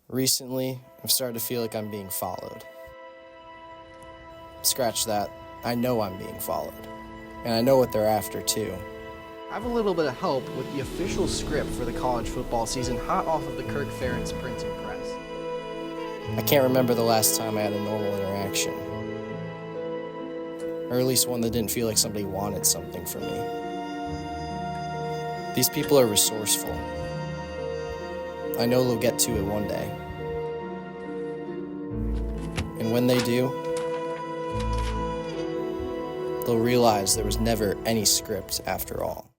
Recently, I've started to feel like I'm being followed. Scratch that, I know I'm being followed. And I know what they're after, too. I have a little bit of help with the official script for the college football season, hot off of the Kirk Ferentz printing press. I can't remember the last time I had a normal interaction. Or at least one that didn't feel like somebody wanted something from me. These people are resourceful. I know they'll get to it one day. And when they do, they'll realize there was never any script after all.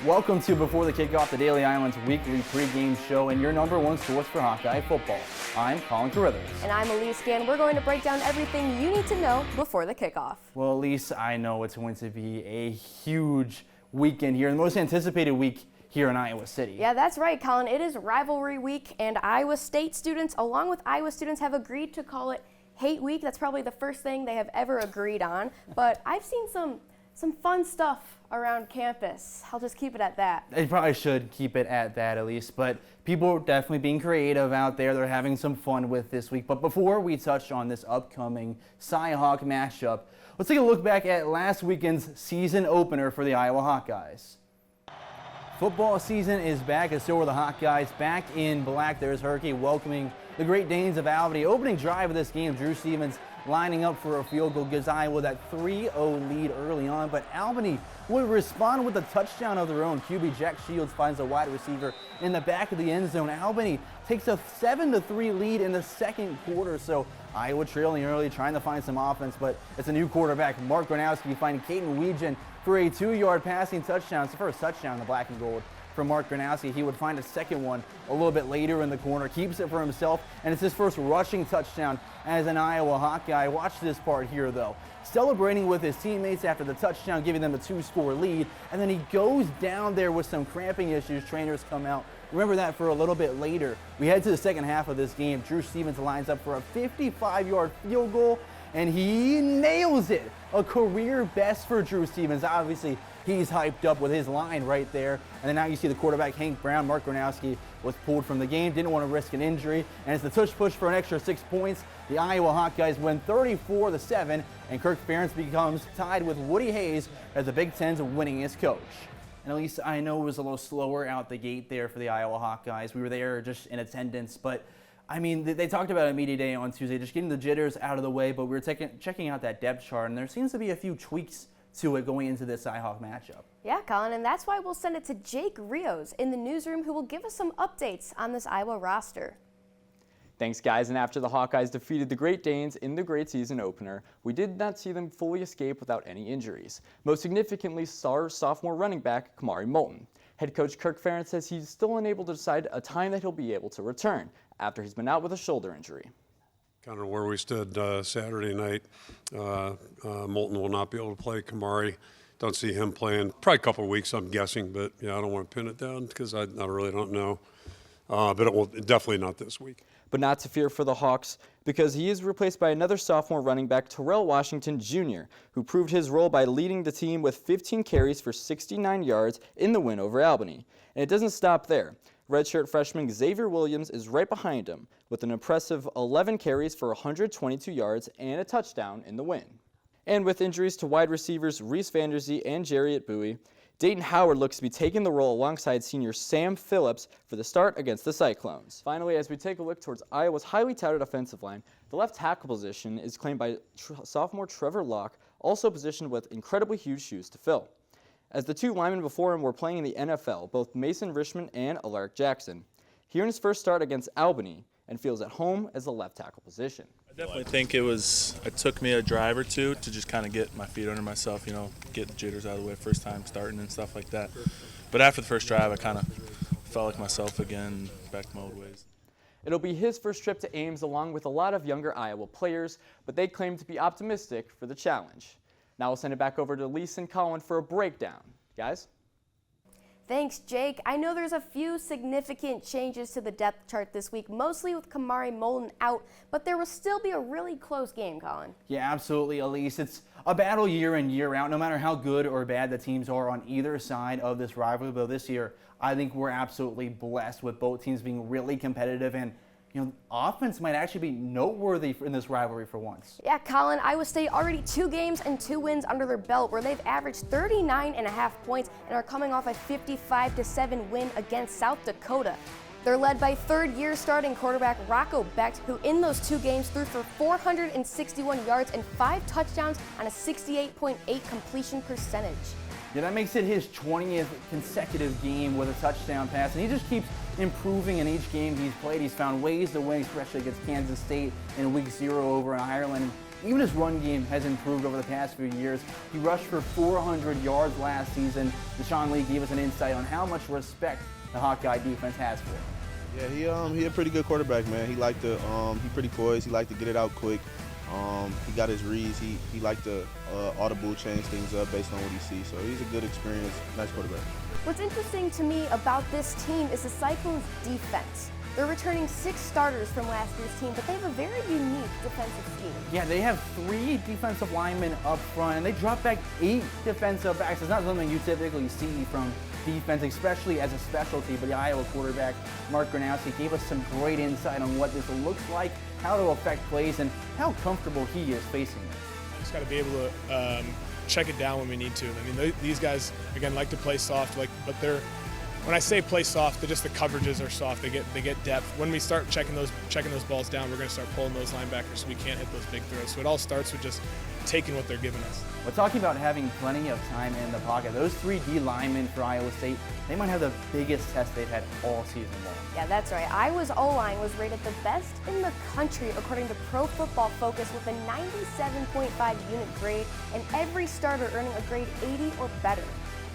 Welcome to Before the Kickoff, the Daily Island's weekly pregame show and your number one source for Hawkeye football. I'm Colin Carruthers. And I'm Elise Gann. We're going to break down everything you need to know before the kickoff. Well, Elise, I know it's going to be a huge weekend here, the most anticipated week here in Iowa City. Yeah, that's right, Colin. It is rivalry week, and Iowa State students, along with Iowa students, have agreed to call it Hate Week. That's probably the first thing they have ever agreed on. But I've seen some fun stuff around campus. I'll just keep it at that. They probably should keep it at that, at least. But people are definitely being creative out there. They're having some fun with this week. But before we touch on this upcoming Cy-Hawk matchup, let's take a look back at last weekend's season opener for the Iowa Hawkeyes. Football season is back, and so are the Hawkeyes back in black. There's Hurricane welcoming the Great Danes of Albany. Opening drive of this game, Drew Stevens lining up for a field goal gives Iowa that 3-0 lead early on, but Albany would respond with a touchdown of their own. QB Jack Shields finds a wide receiver in the back of the end zone. Albany takes a 7-3 lead in the second quarter, so Iowa trailing early, trying to find some offense, but it's a new quarterback, Mark Gronowski, finding Caden Weegan for a 2-yard passing touchdown. It's the first touchdown in the black and gold from Mark Gronowski. He would find a second one a little bit later in the corner, keeps it for himself, and it's his first rushing touchdown as an Iowa Hawkeye. Watch this part here, though. Celebrating with his teammates after the touchdown, giving them a 2-score lead, and then he goes down there with some cramping issues. Trainers come out. Remember that for a little bit later. We head to the second half of this game. Drew Stevens lines up for a 55-yard field goal, and he nails it. A career best for Drew Stevens. Obviously, he's hyped up with his line right there. And then now you see the quarterback, Hank Brown. Mark Gronowski was pulled from the game, didn't want to risk an injury. And it's the tush push for an extra 6 points. The Iowa Hawkeyes win 34-7, and Kirk Ferentz becomes tied with Woody Hayes as the Big Ten's winningest coach. And at least I know it was a little slower out the gate there for the Iowa Hawkeyes. We were there just in attendance, but I mean, they talked about a media day on Tuesday, just getting the jitters out of the way, but we were checking out that depth chart, and there seems to be a few tweaks to it going into this Cy-Hawk matchup. Yeah, Colin, and that's why we'll send it to Jake Rios in the newsroom, who will give us some updates on this Iowa roster. Thanks, guys. And after the Hawkeyes defeated the Great Danes in the great season opener, we did not see them fully escape without any injuries. Most significantly, star sophomore running back Kamari Moulton. Head coach Kirk Ferentz says he's still unable to decide a time that he'll be able to return after he's been out with a shoulder injury. Kind of where we stood Saturday night. Moulton will not be able to play. Kamari, don't see him playing. Probably a couple of weeks, I'm guessing, but yeah, I don't want to pin it down because I really don't know. But it will definitely not this week. But not to fear for the Hawks, because he is replaced by another sophomore running back, Terrell Washington Jr., who proved his role by leading the team with 15 carries for 69 yards in the win over Albany. And it doesn't stop there. Redshirt freshman Xavier Williams is right behind him with an impressive 11 carries for 122 yards and a touchdown in the win. And with injuries to wide receivers Reese Vanderzee and Jarriett Bowie, Dayton Howard looks to be taking the role alongside senior Sam Phillips for the start against the Cyclones. Finally, as we take a look towards Iowa's highly touted offensive line, the left tackle position is claimed by sophomore Trevor Locke, also positioned with incredibly huge shoes to fill. As the two linemen before him were playing in the NFL, both Mason Richmond and Alaric Jackson. Here in his first start against Albany, and feels at home as the left tackle position. I definitely think it took me a drive or two to just kind of get my feet under myself, get the jitters out of the way first time starting and stuff like that. But after the first drive, I kind of felt like myself again, back to my old ways. It'll be his first trip to Ames along with a lot of younger Iowa players, but they claim to be optimistic for the challenge. Now we'll send it back over to Lisa and Colin for a breakdown. Guys? Thanks, Jake. I know there's a few significant changes to the depth chart this week, mostly with Kamari Moulton out, but there will still be a really close game, Colin. Yeah, absolutely, Elise. It's a battle year in, year out, no matter how good or bad the teams are on either side of this rivalry. But this year, I think we're absolutely blessed with both teams being really competitive, and offense might actually be noteworthy in this rivalry for once. Yeah, Colin, Iowa State already 2 games and 2 wins under their belt, where they've averaged 39.5 points and are coming off a 55-7 win against South Dakota. They're led by third-year starting quarterback Rocco Becht, who in those 2 games threw for 461 yards and 5 touchdowns on a 68.8 completion percentage. Yeah, that makes it his 20th consecutive game with a touchdown pass, and he just keeps improving in each game he's played. He's found ways to win, especially against Kansas State in week 0 over in Ireland. Even his run game has improved over the past few years. He rushed for 400 yards last season. Deshaun Lee gave us an insight on how much respect the Hawkeye defense has for him. Yeah, he a pretty good quarterback, man. He liked to he pretty poised. He liked to get it out quick. He got his reads. He liked to audible change things up based on what he sees. So he's a good experience, nice quarterback. What's interesting to me about this team is the Cyclone's defense. They're returning 6 starters from last year's team, but they have a very unique defensive scheme. Yeah, they have 3 defensive linemen up front, and they drop back 8 defensive backs. It's not something you typically see from defense, especially as a specialty, but the Iowa quarterback, Mark Gronowski, gave us some great insight on what this looks like, how to affect plays, and how comfortable he is facing it. Just got to be able to check it down when we need to. I mean, these guys, again, like to play soft, but they're, when I say play soft, just the coverages are soft. They get depth. When we start checking those balls down, we're going to start pulling those linebackers so we can't hit those big throws. So it all starts with just taking what they're giving us. Well, talking about having plenty of time in the pocket, those 3 D linemen for Iowa State, they might have the biggest test they've had all season long. Yeah, that's right. Iowa's O-line was rated the best in the country according to Pro Football Focus with a 97.5 unit grade, and every starter earning a grade 80 or better.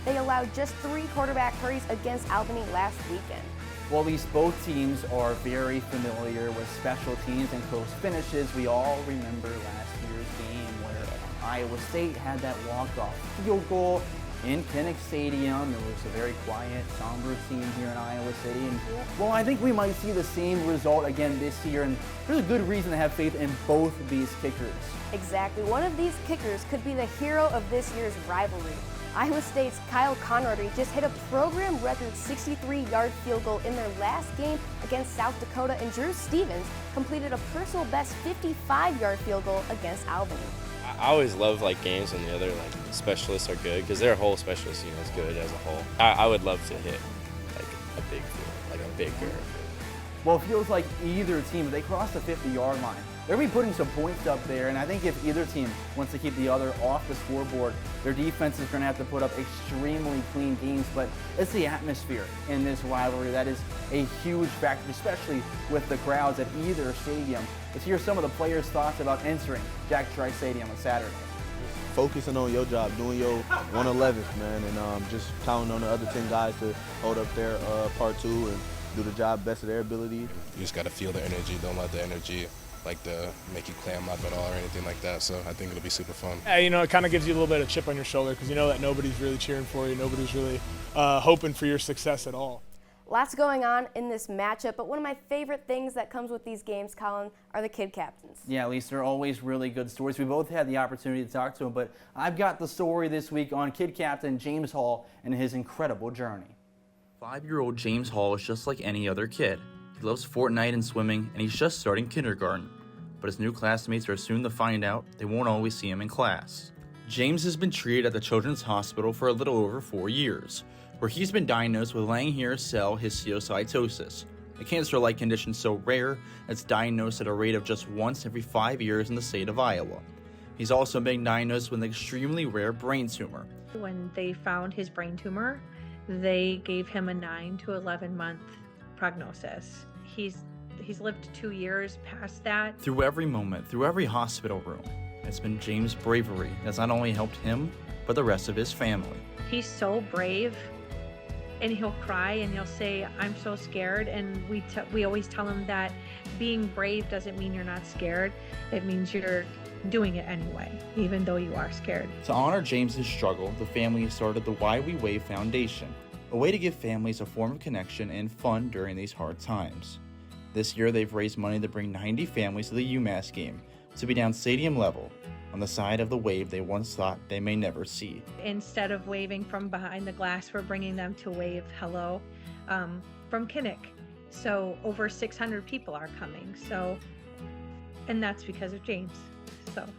They allowed just 3 quarterback hurries against Albany last weekend. Well, at least both teams are very familiar with special teams and close finishes. We all remember last year's game where Iowa State had that walk-off field goal in Kinnick Stadium. It was a very quiet, somber scene here in Iowa City. And, well, I think we might see the same result again this year, and there's a good reason to have faith in both of these kickers. Exactly. One of these kickers could be the hero of this year's rivalry. Iowa State's Kyle Conrady just hit a program record 63-yard field goal in their last game against South Dakota, and Drew Stevens completed a personal best 55-yard field goal against Albany. I always love games when the other specialists are good, because their whole specialist unit is good as a whole. I would love to hit a big field, a bigger. Well, it feels like either team, if they cross the 50-yard line, they're going to be putting some points up there, and I think if either team wants to keep the other off the scoreboard, their defense is going to have to put up extremely clean games, but it's the atmosphere in this rivalry that is a huge factor, especially with the crowds at either stadium. Let's hear some of the players' thoughts about entering Jack Trice Stadium on Saturday. Focusing on your job, doing your 111th, man, and just counting on the other 10 guys to hold up their part 2 and do the job best of their ability. You just got to feel the energy. Don't let the energy to make you clam up at all or anything like that. So I think it'll be super fun. Yeah, it kind of gives you a little bit of chip on your shoulder, because you know that nobody's really cheering for you. Nobody's really hoping for your success at all. Lots going on in this matchup, but one of my favorite things that comes with these games, Colin, are the kid captains. Yeah, at least they're always really good stories. We both had the opportunity to talk to them, but I've got the story this week on kid captain James Hall and his incredible journey. 5-year-old James Hall is just like any other kid. He loves Fortnite and swimming, and he's just starting kindergarten. But his new classmates are soon to find out they won't always see him in class. James has been treated at the Children's Hospital for a little over 4 years, where he's been diagnosed with Langerhans cell histiocytosis, a cancer-like condition so rare it's diagnosed at a rate of just once every 5 years in the state of Iowa. He's also been diagnosed with an extremely rare brain tumor. When they found his brain tumor, they gave him a 9 to 11 month prognosis. He's lived 2 years past that. Through every moment, through every hospital room, it's been James' bravery that's not only helped him, but the rest of his family. He's so brave, and he'll cry and he'll say, "I'm so scared," and we always tell him that being brave doesn't mean you're not scared. It means you're doing it anyway, even though you are scared. To honor James's struggle, the family started the Why We Wave Foundation, a way to give families a form of connection and fun during these hard times. This year, they've raised money to bring 90 families to the UMass game to be down stadium level on the side of the wave they once thought they may never see. Instead of waving from behind the glass, we're bringing them to wave hello from Kinnick. So over 600 people are coming. And that's because of James.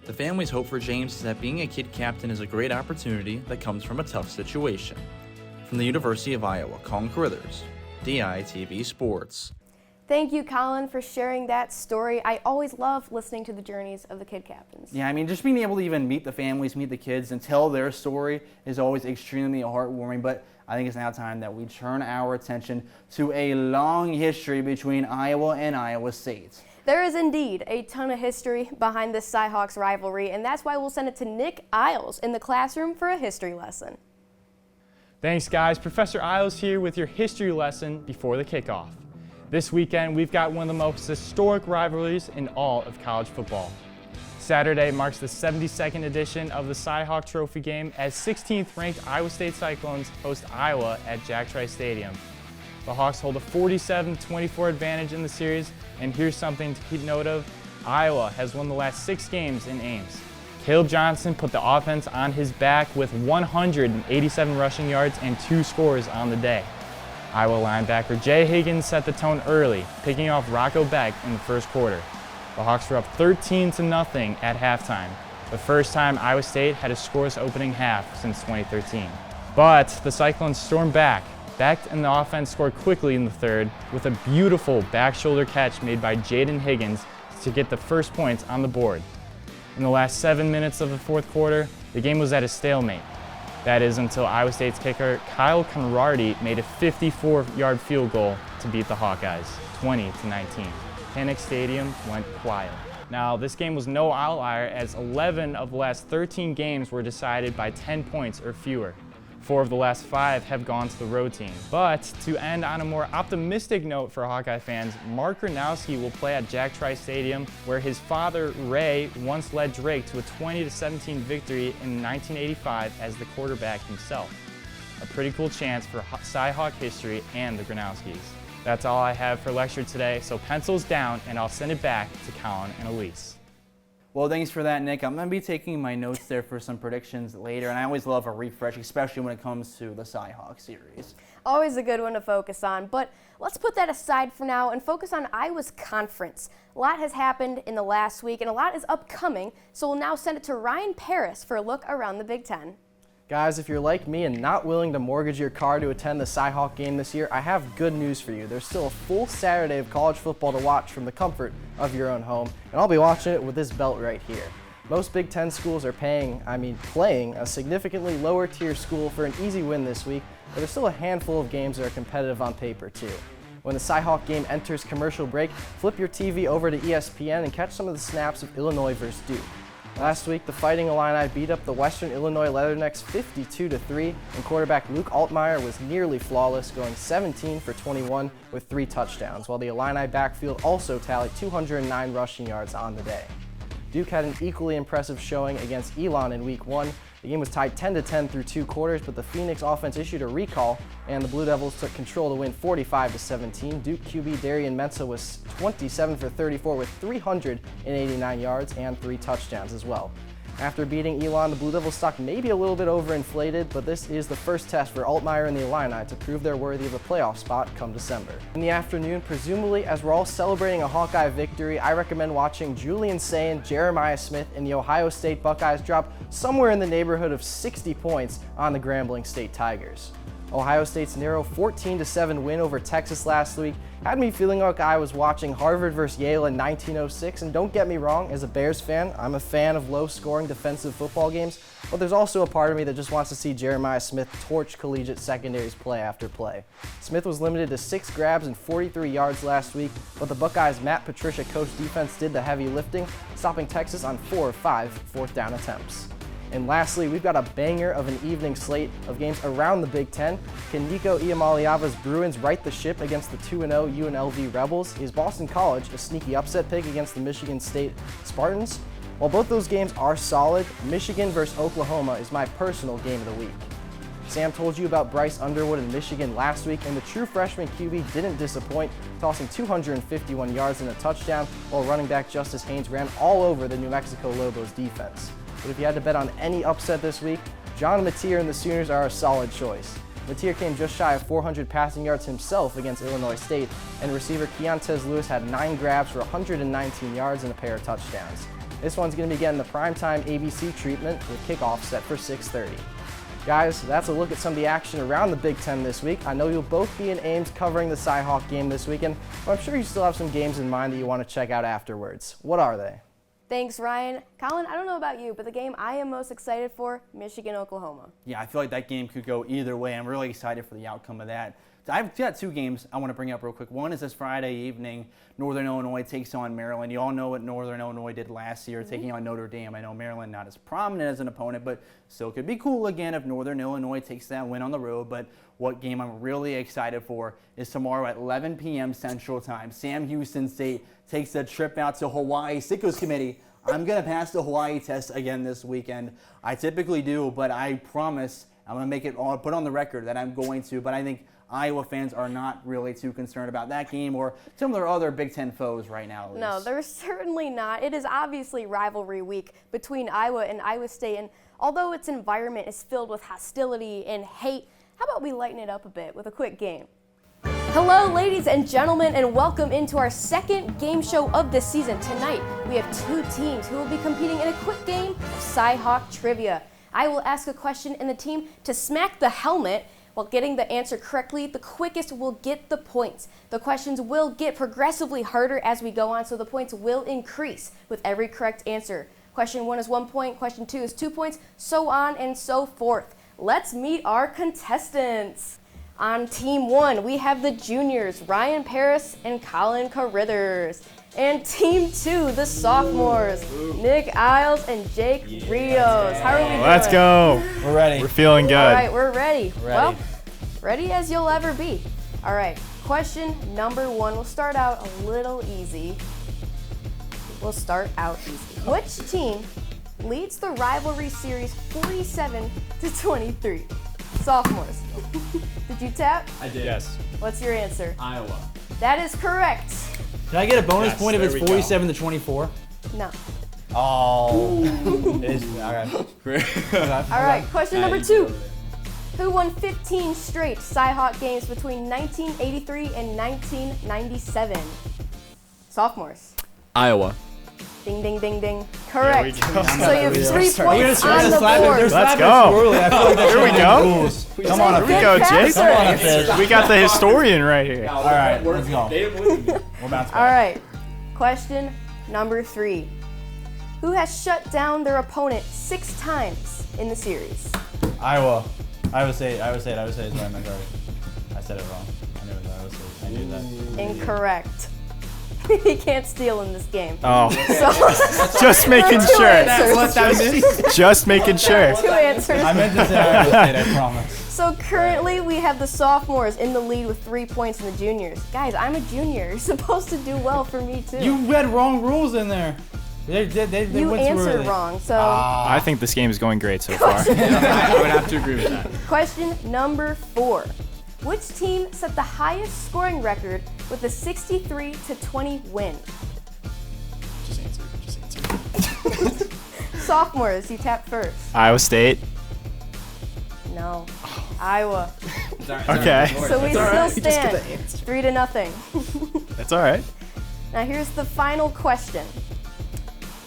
The family's hope for James is that being a kid captain is a great opportunity that comes from a tough situation. From the University of Iowa, Colin Carruthers, DITV Sports. Thank you, Colin, for sharing that story. I always love listening to the journeys of the kid captains. Yeah, I mean, just being able to even meet the families, meet the kids, and tell their story is always extremely heartwarming. But I think it's now time that we turn our attention to a long history between Iowa and Iowa State. There is indeed a ton of history behind this Cyhawks rivalry, and that's why we'll send it to Nick Isles in the classroom for a history lesson. Thanks, guys. Professor Isles here with your history lesson before the kickoff. This weekend, we've got one of the most historic rivalries in all of college football. Saturday marks the 72nd edition of the Cyhawk Trophy game as 16th ranked Iowa State Cyclones host Iowa at Jack Trice Stadium. The Hawks hold a 47-24 advantage in the series, and here's something to keep note of. Iowa has won the last 6 games in Ames. Caleb Johnson put the offense on his back with 187 rushing yards and 2 scores on the day. Iowa linebacker Jay Higgins set the tone early, picking off Rocco Beck in the first quarter. The Hawks were up 13-0 at halftime, the first time Iowa State had a scoreless opening half since 2013. But the Cyclones stormed back. Beck and the offense scored quickly in the third with a beautiful back shoulder catch made by Jaden Higgins to get the first points on the board. In the last 7 minutes of the fourth quarter, the game was at a stalemate. That is until Iowa State's kicker Kyle Conradi made a 54-yard field goal to beat the Hawkeyes, 20-19. Kinnick Stadium went quiet. Now, this game was no outlier as 11 of the last 13 games were decided by 10 points or fewer. 4 of the last 5 have gone to the road team. But to end on a more optimistic note for Hawkeye fans, Mark Gronowski will play at Jack Trice Stadium, where his father, Ray, once led Drake to a 20-17 victory in 1985 as the quarterback himself. A pretty cool chance for Cyhawk history and the Gronowskis. That's all I have for lecture today, so pencils down, and I'll send it back to Colin and Elise. Well, thanks for that, Nick. I'm going to be taking my notes there for some predictions later, and I always love a refresh, especially when it comes to the Cyhawk series. Always a good one to focus on, but let's put that aside for now and focus on Iowa's conference. A lot has happened in the last week, and a lot is upcoming, so we'll now send it to Ryan Paris for a look around the Big Ten. Guys, if you're like me and not willing to mortgage your car to attend the Cyhawk game this year, I have good news for you. There's still a full Saturday of college football to watch from the comfort of your own home, and I'll be watching it with this belt right here. Most Big Ten schools are playing a significantly lower tier school for an easy win this week, but there's still a handful of games that are competitive on paper too. When the Cyhawk game enters commercial break, flip your TV over to ESPN and catch some of the snaps of Illinois versus Duke. Last week, the Fighting Illini beat up the Western Illinois Leathernecks 52-3, and quarterback Luke Altmaier was nearly flawless, going 17 for 21 with 3 touchdowns, while the Illini backfield also tallied 209 rushing yards on the day. Duke had an equally impressive showing against Elon in Week 1. The game was tied 10-10 through 2 quarters, but the Phoenix offense issued a recall, and the Blue Devils took control to win 45-17. Duke QB Darian Mensah was 27 for 34 with 389 yards and 3 touchdowns as well. After beating Elon, the Blue Devils stock may be a little bit overinflated, but this is the first test for Altmaier and the Illini to prove they're worthy of a playoff spot come December. In the afternoon, presumably as we're all celebrating a Hawkeye victory, I recommend watching Julian Sayin, Jeremiah Smith, and the Ohio State Buckeyes drop somewhere in the neighborhood of 60 points on the Grambling State Tigers. Ohio State's narrow 14-7 win over Texas last week had me feeling like I was watching Harvard versus Yale in 1906, and don't get me wrong, as a Bears fan, I'm a fan of low-scoring defensive football games, but there's also a part of me that just wants to see Jeremiah Smith torch collegiate secondaries play after play. Smith was limited to 6 grabs and 43 yards last week, but the Buckeyes' Matt Patricia coach defense did the heavy lifting, stopping Texas on 4 of 5 fourth-down attempts. And lastly, we've got a banger of an evening slate of games around the Big Ten. Can Nico Iamaleava's Bruins right the ship against the 2-0 UNLV Rebels? Is Boston College a sneaky upset pick against the Michigan State Spartans? While both those games are solid, Michigan versus Oklahoma is my personal game of the week. Sam told you about Bryce Underwood in Michigan last week, and the true freshman QB didn't disappoint, tossing 251 yards and a touchdown, while running back Justice Haynes ran all over the New Mexico Lobos defense. But if you had to bet on any upset this week, John Mateer and the Sooners are a solid choice. Mateer came just shy of 400 passing yards himself against Illinois State, and receiver Keontez Lewis had 9 grabs for 119 yards and a pair of touchdowns. This one's going to be getting the primetime ABC treatment with kickoff set for 6:30. Guys, that's a look at some of the action around the Big Ten this week. I know you'll both be in Ames covering the Cy-Hawk game this weekend, but I'm sure you still have some games in mind that you want to check out afterwards. What are they? Thanks, Ryan. Colin, I don't know about you, but the game I am most excited for, Michigan-Oklahoma. Yeah, I feel like that game could go either way. I'm really excited for the outcome of that. I've got 2 games I want to bring up real quick. One is this Friday evening. Northern Illinois takes on Maryland. You all know what Northern Illinois did last year, taking on Notre Dame. I know Maryland not as prominent as an opponent, but still could be cool again if Northern Illinois takes that win on the road. But what game I'm really excited for is tomorrow at 11 p.m. Central Time. Sam Houston State takes a trip out to Hawaii. Sickos Committee, I'm going to pass the Hawaii test again this weekend. I typically do, but I promise I'm going to make it put on the record that I'm going to. But I think Iowa fans are not really too concerned about that game or some of their other Big Ten foes right now. No, they're certainly not. It is obviously rivalry week between Iowa and Iowa State, and although its environment is filled with hostility and hate, how about we lighten it up a bit with a quick game? Hello, ladies and gentlemen, and welcome into our second game show of this season. Tonight, we have 2 teams who will be competing in a quick game of Cy-Hawk Trivia. I will ask a question, and the team to smack the helmet while getting the answer correctly, the quickest will get the points. The questions will get progressively harder as we go on, so the points will increase with every correct answer. Question 1 is 1 point, question 2 is 2 points, so on and so forth. Let's meet our contestants. On Team 1, we have the juniors, Ryan Paris and Colin Carithers. And Team 2, the sophomores, Nick Isles and Jake Rios. How are we doing? Let's go. We're ready. We're feeling good. All right, we're ready. Ready. Well, ready as you'll ever be. All right, question number 1. We'll start out a little easy. Which team leads the rivalry series 47-23? Sophomores. Did you tap? I did. Yes. What's your answer? Iowa. That is correct. Can I get a bonus point if there it's we go. 47-24? No. Oh. It is, all right. All right, question number 2. Who won 15 straight Cy-Hawk games between 1983 and 1997? Sophomores. Iowa. Ding, ding, ding, ding. Correct. There we go. So you have 3 points We're on gonna the slap it. board. They're Let's slapping go. squirrely. I feel like that's Here we one of go. the rules. Come on, Here we go, Jake. Come on, Fish. We got the historian right here. All right, let's go. We're about to All right. Question number 3. Who has shut down their opponent 6 times in the series? Iowa. Iowa State is Ryan McGarvey. I said it wrong. I knew it was Iowa State. I knew that. Incorrect. He can't steal in this game. Oh, So, just making Two sure. answers. Just making sure. 2 answers. I meant to say Iowa State, I promise. So currently we have the sophomores in the lead with 3 points and the juniors. Guys, I'm a junior. You're supposed to do well for me too. You read wrong rules in there. They You went too answered early. wrong. So I think this game is going great so far. I would have to agree with that. question number 4. Which team set the highest scoring record with a 63-20 win? Just answer. Sophomores, you tap first. Iowa State. No. Iowa. Okay. So we still stand 3-0. That's all right. Now here's the final question.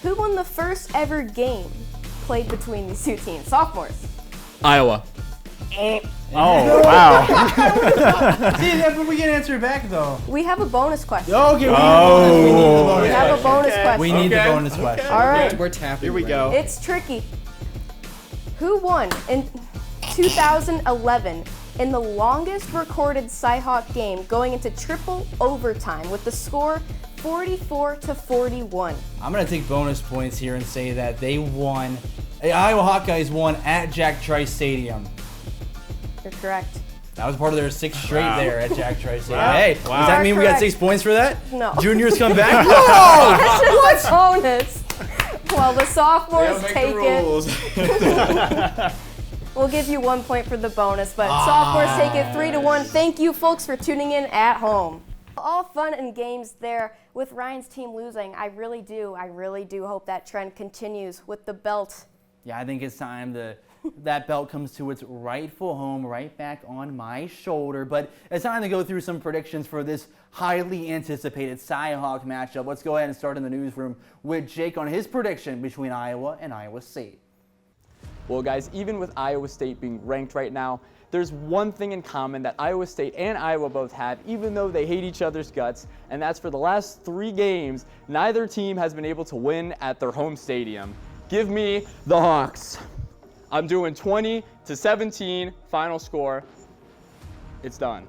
Who won the first ever game played between these 2 teams? Sophomores. Iowa. Oh, wow. See, but we can answer it back though. We have a bonus question. Okay. Oh. We have a bonus question. We need the bonus question. All right. We're tapping. Here we right go. It's tricky. Who won in 2011 in the longest recorded Cy-Hawk game going into triple overtime with the score 44-41? I'm gonna take bonus points here and say that they won. The Iowa Hawkeyes won at Jack Trice Stadium. You're correct. That was part of their 6th straight there at Jack Trice Stadium. Wow. Hey, Wow. does that mean we got Correct. 6 points for that? No. Juniors come back? That's just a bonus. Well, the sophomores take it. We'll give you 1 point for the bonus, but sophomores take it 3-1. Thank you, folks, for tuning in at home. All fun and games there with Ryan's team losing. I really do hope that trend continues with the belt. Yeah, I think it's time that belt comes to its rightful home, right back on my shoulder. But it's time to go through some predictions for this highly anticipated Cy-Hawk matchup. Let's go ahead and start in the newsroom with Jake on his prediction between Iowa and Iowa State. Well, guys, even with Iowa State being ranked right now, there's one thing in common that Iowa State and Iowa both have, even though they hate each other's guts, and that's for the last 3 games, neither team has been able to win at their home stadium. Give me the Hawks. I'm doing 20-17 final score. It's done.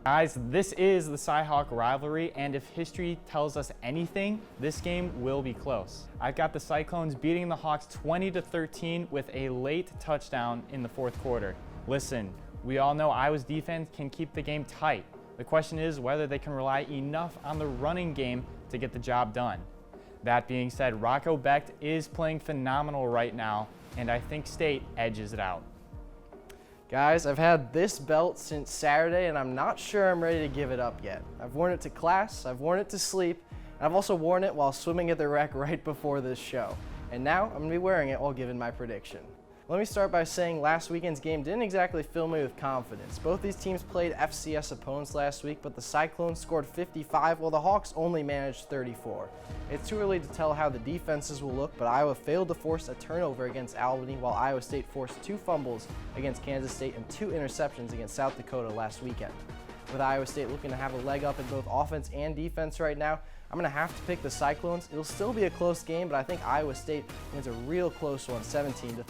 Guys, this is the Cy-Hawk rivalry, and if history tells us anything, this game will be close. I've got the Cyclones beating the Hawks 20-13 with a late touchdown in the 4th quarter. Listen, we all know Iowa's defense can keep the game tight. The question is whether they can rely enough on the running game to get the job done. That being said, Rocco Becht is playing phenomenal right now, and I think State edges it out. Guys, I've had this belt since Saturday, and I'm not sure I'm ready to give it up yet. I've worn it to class, I've worn it to sleep, and I've also worn it while swimming at the rec right before this show. And now I'm going to be wearing it while giving my prediction. Let me start by saying last weekend's game didn't exactly fill me with confidence. Both these teams played FCS opponents last week, but the Cyclones scored 55 while the Hawks only managed 34. It's too early to tell how the defenses will look, but Iowa failed to force a turnover against Albany, while Iowa State forced 2 fumbles against Kansas State and 2 interceptions against South Dakota last weekend. With Iowa State looking to have a leg up in both offense and defense right now, I'm going to have to pick the Cyclones. It'll still be a close game, but I think Iowa State wins a real close one, 17-13.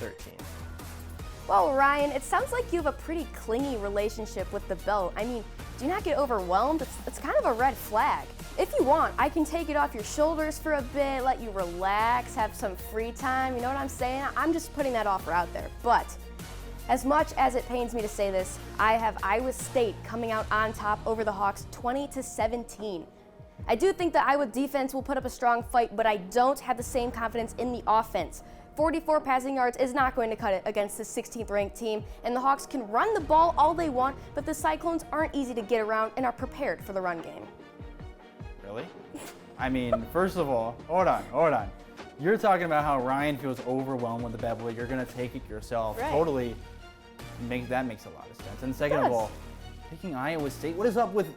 Well, Ryan, it sounds like you have a pretty clingy relationship with the belt. I mean, do not get overwhelmed. It's kind of a red flag. If you want, I can take it off your shoulders for a bit, let you relax, have some free time. You know what I'm saying? I'm just putting that offer out there. But as much as it pains me to say this, I have Iowa State coming out on top over the Hawks 20-17. I do think the Iowa defense will put up a strong fight, but I don't have the same confidence in the offense. 44 passing yards is not going to cut it against the 16th ranked team, and the Hawks can run the ball all they want, but the Cyclones aren't easy to get around and are prepared for the run game. Really? I mean, first of all, hold on. You're talking about how Ryan feels overwhelmed with the bet, but you're going to take it yourself. Right. Totally. That makes a lot of sense. And second of all, picking Iowa State, what is up with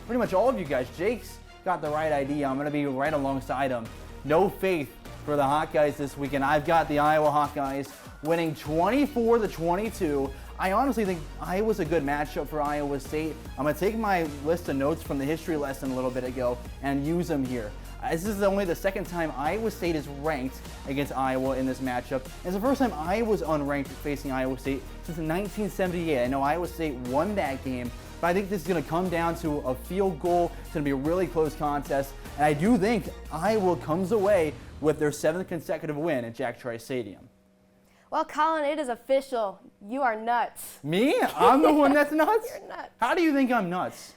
pretty much all of you guys? Jake's got the right idea. I'm going to be right alongside him. No faith for the Hawkeyes this weekend. I've got the Iowa Hawkeyes winning 24-22. I honestly think Iowa's a good matchup for Iowa State. I'm going to take my list of notes from the history lesson a little bit ago and use them here. This is only the second time Iowa State is ranked against Iowa in this matchup. It's the first time Iowa's unranked facing Iowa State since 1978. I know Iowa State won that game, but I think this is going to come down to a field goal. It's going to be a really close contest, and I do think Iowa comes away with their 7th consecutive win at Jack Trice Stadium. Well, Colin, it is official. You are nuts. Me? I'm the one that's nuts? You're nuts. How do you think I'm nuts?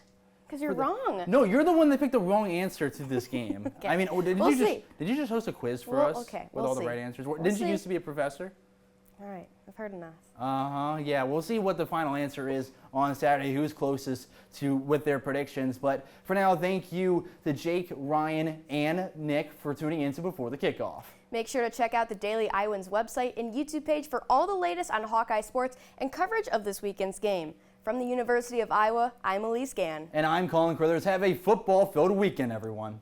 Because you're wrong. No, you're the one that picked the wrong answer to this game. Okay. I mean, did you just host a quiz for us okay, with all the right answers? Didn't you used to be a professor? All right, I've heard enough. Yeah, we'll see what the final answer is on Saturday, who's closest to with their predictions. But for now, thank you to Jake, Ryan, and Nick for tuning in to Before the Kickoff. Make sure to check out the Daily Iowans website and YouTube page for all the latest on Hawkeye sports and coverage of this weekend's game. From the University of Iowa, I'm Elise Gann. And I'm Colin Crothers. Have a football-filled weekend, everyone.